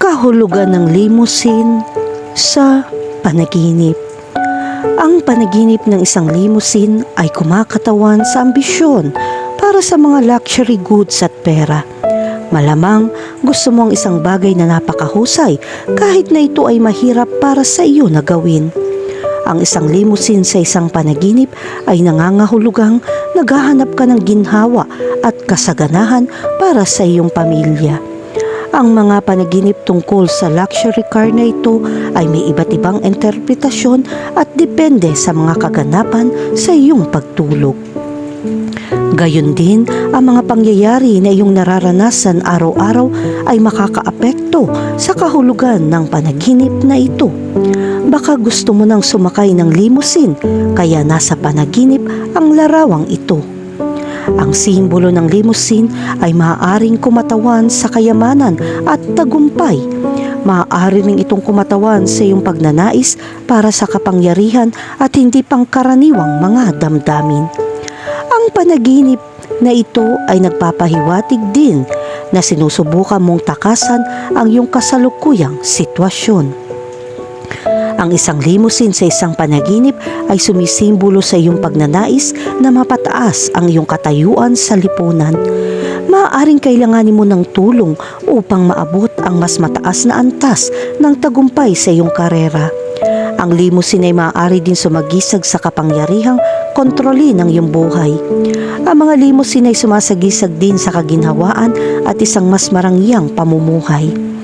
Kahulugan ng limousine sa panaginip. Ang panaginip ng isang limousine ay kumakatawan sa ambisyon para sa mga luxury goods at pera. Malamang gusto mo ang isang bagay na napakahusay kahit na ito ay mahirap para sa iyo na gawin. Ang isang limousine sa isang panaginip ay nangangahulugang naghahanap ka ng ginhawa at kasaganahan para sa iyong pamilya. Ang mga panaginip tungkol sa luxury car na ito ay may iba't ibang interpretasyon at depende sa mga kaganapan sa iyong pagtulog. Gayon din, ang mga pangyayari na iyong nararanasan araw-araw ay makakaapekto sa kahulugan ng panaginip na ito. Baka gusto mo nang sumakay ng limousine, kaya nasa panaginip ang larawang ito. Ang simbolo ng limousine ay maaaring kumatawan sa kayamanan at tagumpay. Maaari ring itong kumatawan sa iyong pagnanais para sa kapangyarihan at hindi pangkaraniwang mga damdamin. Ang panaginip na ito ay nagpapahiwatig din na sinusubukan mong takasan ang iyong kasalukuyang sitwasyon. Ang isang limousine sa isang panaginip ay sumisimbolo sa iyong pagnanais na mapataas ang iyong katayuan sa lipunan. Maaaring kailanganin mo ng tulong upang maabot ang mas mataas na antas ng tagumpay sa iyong karera. Ang limousine ay maaari din sumagisag sa kapangyarihang kontrolin ng iyong buhay. Ang mga limousine ay sumasagisag din sa kaginhawaan at isang mas marangyang pamumuhay.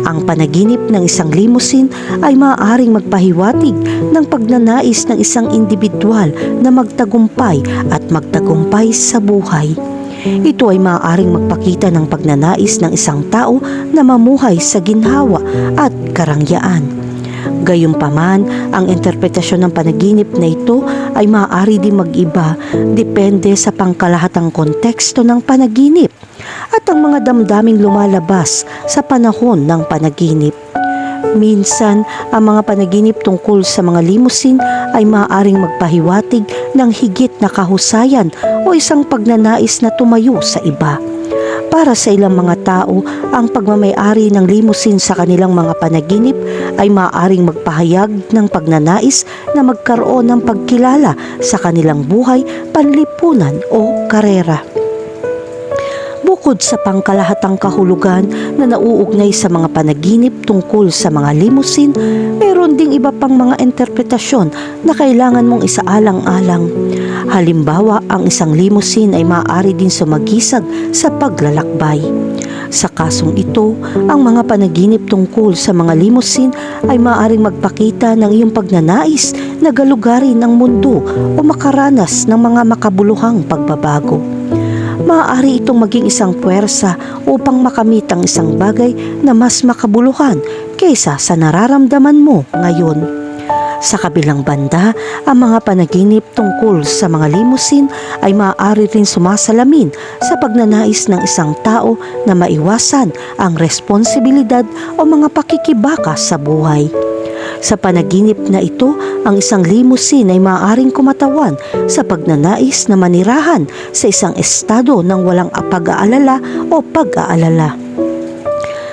Ang panaginip ng isang limousine ay maaaring magpahiwatig ng pagnanais ng isang individual na magtagumpay at magtagumpay sa buhay. Ito ay maaaring magpakita ng pagnanais ng isang tao na mamuhay sa ginhawa at karangyaan. Gayunpaman, ang interpretasyon ng panaginip na ito ay maaari din mag-iba depende sa pangkalahatang konteksto ng panaginip at ang mga damdaming lumalabas sa panahon ng panaginip. Minsan, ang mga panaginip tungkol sa mga limousine ay maaaring magpahiwatig ng higit na kahusayan o isang pagnanais na tumayo sa iba. Para sa ilang mga tao, ang pagmamay-ari ng limousine sa kanilang mga panaginip ay maaaring magpahayag ng pagnanais na magkaroon ng pagkilala sa kanilang buhay, panlipunan o karera. Bukod sa pangkalahatang kahulugan na nauugnay sa mga panaginip tungkol sa mga limousine, meron ding iba pang mga interpretasyon na kailangan mong isaalang-alang. Halimbawa, ang isang limousine ay maaari din sumagisag sa paglalakbay. Sa kasong ito, ang mga panaginip tungkol sa mga limousine ay maaaring magpakita ng iyong pagnanais na galugarin ng mundo o makaranas ng mga makabuluhang pagbabago. Maaari itong maging isang puwersa upang makamit ang isang bagay na mas makabuluhan kaysa sa nararamdaman mo ngayon. Sa kabilang banda, ang mga panaginip tungkol sa mga limousine ay maaari rin sumasalamin sa pagnanais ng isang tao na maiwasan ang responsibilidad o mga pakikibaka sa buhay. Sa panaginip na ito, ang isang limousine ay maaaring kumatawan sa pagnanais na manirahan sa isang estado ng walang pag-aalala o pag-aalala.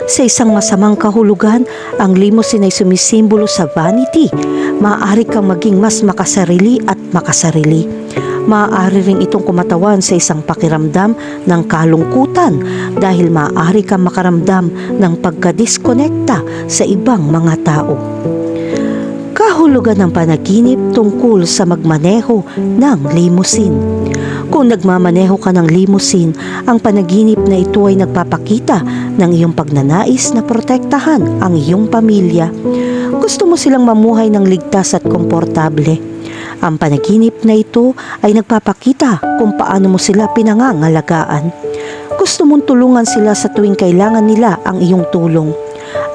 Sa isang masamang kahulugan, ang limousine ay sumisimbolo sa vanity. Maaari kang maging mas makasarili at makasarili. Maaari rin itong kumatawan sa isang pakiramdam ng kalungkutan dahil maaari kang makaramdam ng pagkadiskonekta sa ibang mga tao. Kahulugan ng panaginip tungkol sa magmaneho ng limousine. Kung nagmamaneho ka ng limousine, ang panaginip na ito ay nagpapakita ng iyong pagnanais na protektahan ang iyong pamilya. Gusto mo silang mamuhay ng ligtas at komportable. Ang panaginip na ito ay nagpapakita kung paano mo sila pinangangalagaan. Gusto mong tulungan sila sa tuwing kailangan nila ang iyong tulong.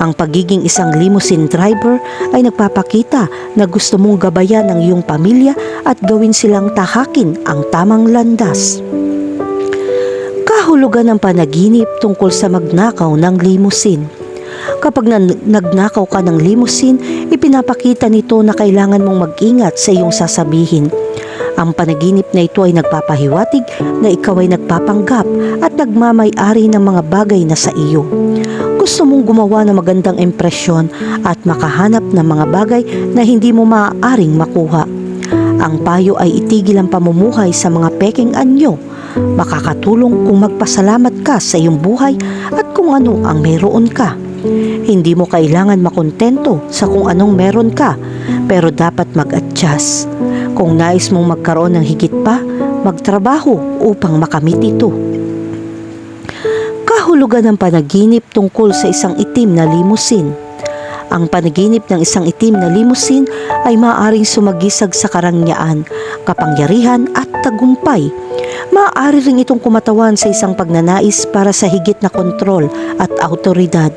Ang pagiging isang limousine driver ay nagpapakita na gusto mong gabayan ang iyong pamilya at gawin silang tahakin ang tamang landas. Kahulugan ng panaginip tungkol sa magnakaw ng limousine. Kapag nagnakaw ka ng limousine, ipinapakita nito na kailangan mong mag-ingat sa iyong sasabihin. Ang panaginip na ito ay nagpapahiwatig na ikaw ay nagpapanggap at nagmamay-ari ng mga bagay na sa iyo. Gusto mong gumawa ng magandang impresyon at makahanap ng mga bagay na hindi mo maaaring makuha. Ang payo ay itigil ang pamumuhay sa mga peking anyo. Makakatulong kung magpasalamat ka sa iyong buhay at kung ano ang meron ka. Hindi mo kailangan makontento sa kung anong meron ka, pero dapat mag-adjust. Kung nais mong magkaroon ng higit pa, magtrabaho upang makamit ito. Kahulugan ng panaginip tungkol sa isang itim na limusin. Ang panaginip ng isang itim na limusin ay maaaring sumagisag sa karangyaan, kapangyarihan at tagumpay. Maaari rin itong kumatawan sa isang pagnanais para sa higit na kontrol at autoridad.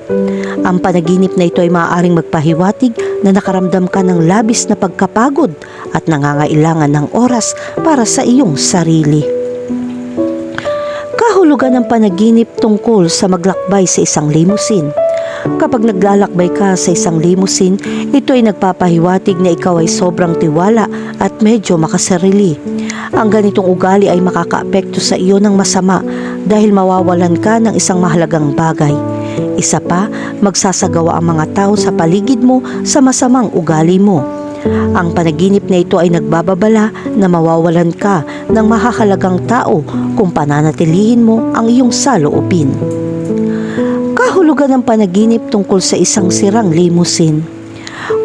Ang panaginip na ito ay maaaring magpahiwatig na nakaramdam ka ng labis na pagkapagod at nangangailangan ng oras para sa iyong sarili. Kahulugan ng panaginip tungkol sa maglakbay sa isang limusin. Kapag naglalakbay ka sa isang limusin, ito ay nagpapahiwatig na ikaw ay sobrang tiwala at medyo makasarili. Ang ganitong ugali ay makakaapekto sa iyo ng masama dahil mawawalan ka ng isang mahalagang bagay. Isa pa, magsasagawa ang mga tao sa paligid mo sa masamang ugali mo. Ang panaginip na ito ay nagbababala na mawawalan ka ng mahahalagang tao kung pananatilihin mo ang iyong saloobin. Kahulugan ng panaginip tungkol sa isang sirang limusin.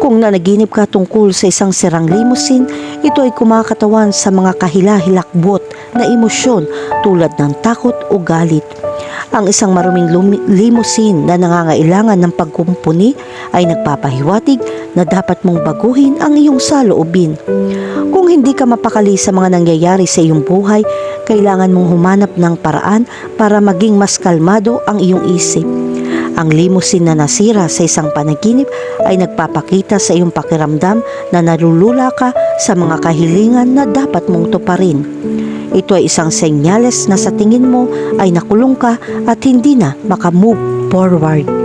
Kung nanaginip ka tungkol sa isang sirang limusin, ito ay kumakatawan sa mga kahila-hilakbot na emosyon tulad ng takot o galit. Ang isang maruming limusin na nangangailangan ng pagkumpuni ay nagpapahiwatig na dapat mong baguhin ang iyong saloobin. Kung hindi ka mapakali sa mga nangyayari sa iyong buhay, kailangan mong humanap ng paraan para maging mas kalmado ang iyong isip. Ang limusin na nasira sa isang panaginip ay nagpapakita sa iyong pakiramdam na nalulula ka sa mga kahilingan na dapat mong tuparin. Ito ay isang senyales na sa tingin mo ay nakulong ka at hindi na makamove forward.